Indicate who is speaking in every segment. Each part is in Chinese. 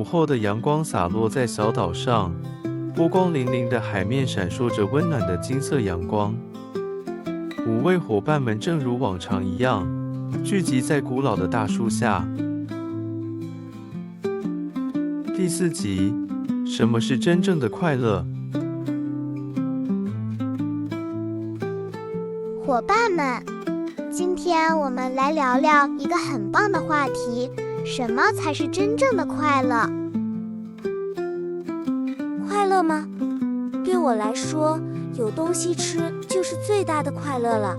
Speaker 1: 后的阳光洒落在小岛上，波光粼粼的海面闪烁着温暖的金色阳光。5位伙伴们正如往常一样，聚集在古老的大树下。第4集，什么是真正的快乐？
Speaker 2: 伙伴们，今天我们来聊聊一个很棒的话题，什么才是真正的快乐？
Speaker 3: 快乐吗？对我来说，有东西吃就是最大的快乐了。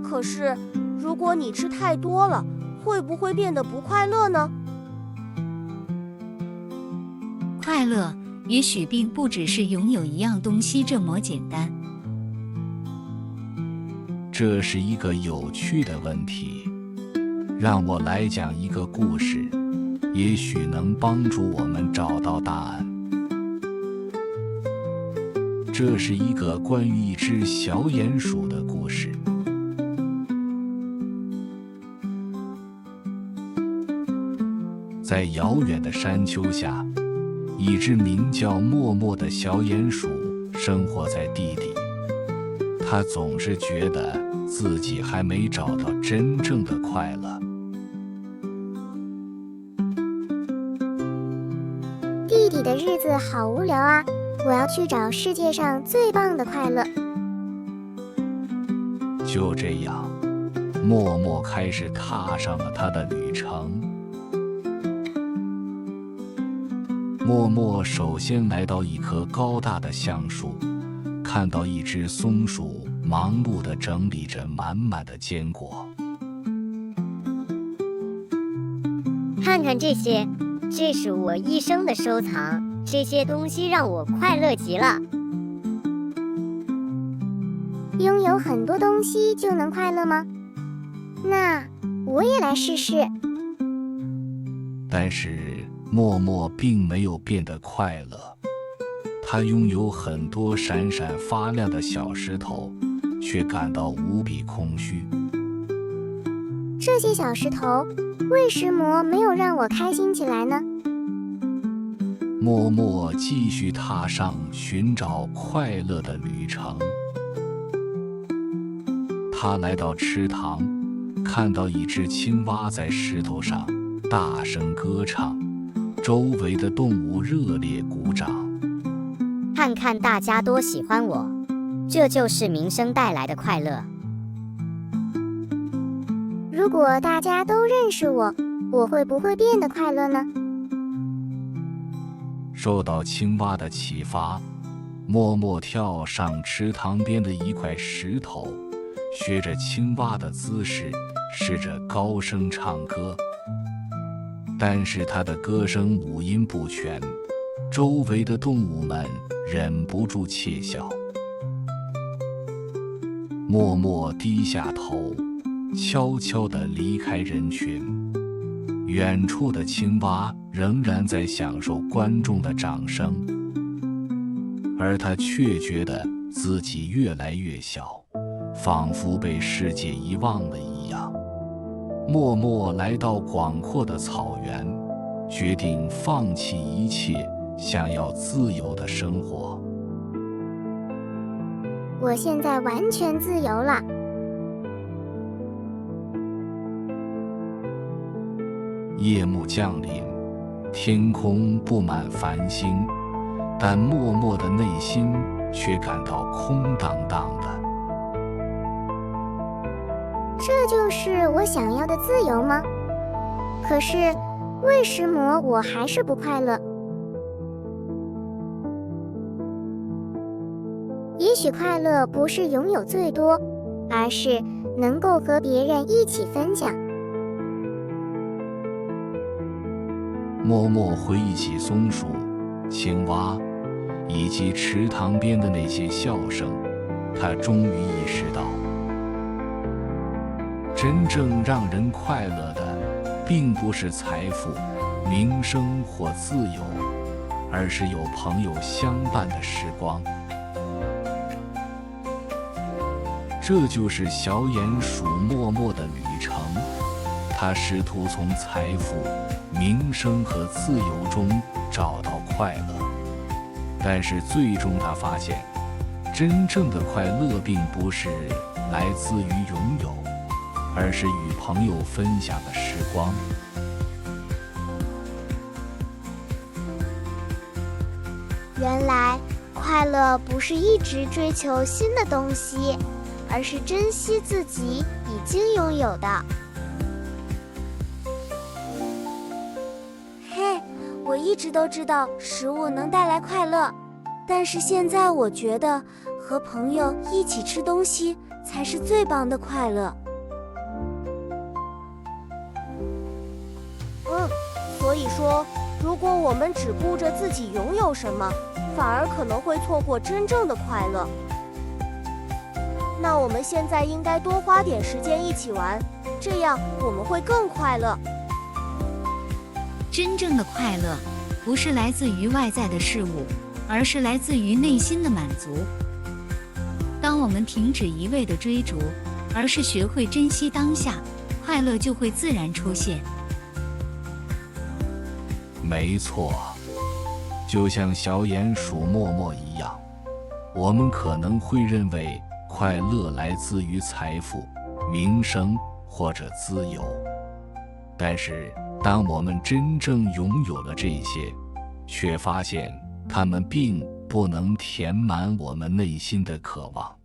Speaker 3: 可是，如果你吃太多了，会不会变得不快乐呢？
Speaker 4: 快乐也许并不只是拥有一样东西这么简单。
Speaker 5: 这是一个有趣的问题，让我来讲一个故事，也许能帮助我们找到答案。这是一个关于一只小鼹鼠的故事。在遥远的山丘下，一只名叫默默的小鼹鼠生活在地底。它总是觉得自己还没找到真正的快乐。
Speaker 2: 地底的日子好无聊啊！我要去找世界上最棒的快乐。
Speaker 5: 就这样，默默开始踏上了他的旅程。默默首先来到一棵高大的橡树，看到一只松鼠忙碌地整理着满满的坚果。
Speaker 6: 看看这些，这是我一生的收藏，这些东西让我快乐极了。
Speaker 2: 拥有很多东西就能快乐吗？那我也来试试。
Speaker 5: 但是默默并没有变得快乐，他拥有很多闪闪发亮的小石头，却感到无比空虚。
Speaker 2: 这些小石头，为什么没有让我开心起来呢？
Speaker 5: 默默继续踏上寻找快乐的旅程。他来到池塘，看到一只青蛙在石头上大声歌唱，周围的动物热烈鼓掌。
Speaker 6: 看看大家多喜欢我，这就是名声带来的快乐。
Speaker 2: 如果大家都认识我，我会不会变得快乐呢？
Speaker 5: 受到青蛙的启发，默默跳上池塘边的一块石头，学着青蛙的姿势，试着高声唱歌。但是他的歌声五音不全，周围的动物们忍不住窃笑。默默低下头，悄悄地离开人群。远处的青蛙仍然在享受观众的掌声，而他却觉得自己越来越小，仿佛被世界遗忘了一样。默默来到广阔的草原，决定放弃一切，想要自由的生活。
Speaker 2: 我现在完全自由了。
Speaker 5: 夜幕降临，天空布满繁星，但默默的内心却感到空荡荡的。
Speaker 2: 这就是我想要的自由吗？可是，为什么我还是不快乐？也许快乐不是拥有最多，而是能够和别人一起分享。
Speaker 5: 默默回忆起松鼠、青蛙以及池塘边的那些笑声，他终于意识到，真正让人快乐的并不是财富、名声或自由，而是有朋友相伴的时光。这就是小鼹鼠默默的旅程，他试图从财富、名声和自由中找到快乐，但是最终他发现，真正的快乐并不是来自于拥有，而是与朋友分享的时光。
Speaker 2: 原来快乐不是一直追求新的东西，而是珍惜自己已经拥有的。
Speaker 3: 嘿，我一直都知道食物能带来快乐，但是现在我觉得和朋友一起吃东西才是最棒的快乐。
Speaker 7: 所以说，如果我们只顾着自己拥有什么，反而可能会错过真正的快乐。那我们现在应该多花点时间一起玩，这样我们会更快乐。
Speaker 4: 真正的快乐不是来自于外在的事物，而是来自于内心的满足。当我们停止一味的追逐，而是学会珍惜当下，快乐就会自然出现。
Speaker 5: 没错，就像小鼹鼠默默一样，我们可能会认为快乐来自于财富、名声或者自由，但是当我们真正拥有了这些，却发现它们并不能填满我们内心的渴望。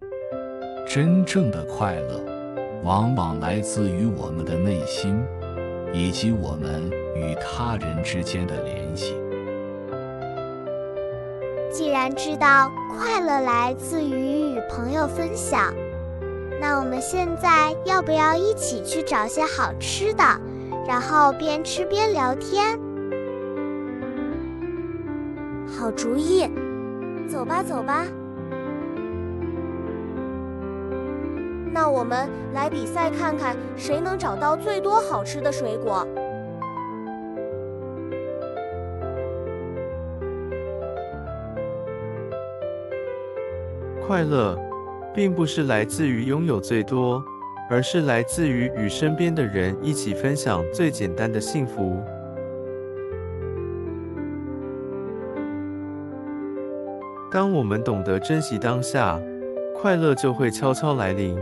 Speaker 5: 真正的快乐往往来自于我们的内心，以及我们与他人之间的联系。
Speaker 2: 既然知道快乐来自于与朋友分享，那我们现在要不要一起去找些好吃的，然后边吃边聊天？
Speaker 3: 好主意，走吧走吧。
Speaker 7: 那我们来比赛看看谁能找到最多好吃的水果。
Speaker 1: 快乐并不是来自于拥有最多，而是来自于与身边的人一起分享最简单的幸福。当我们懂得珍惜当下，快乐就会悄悄来临。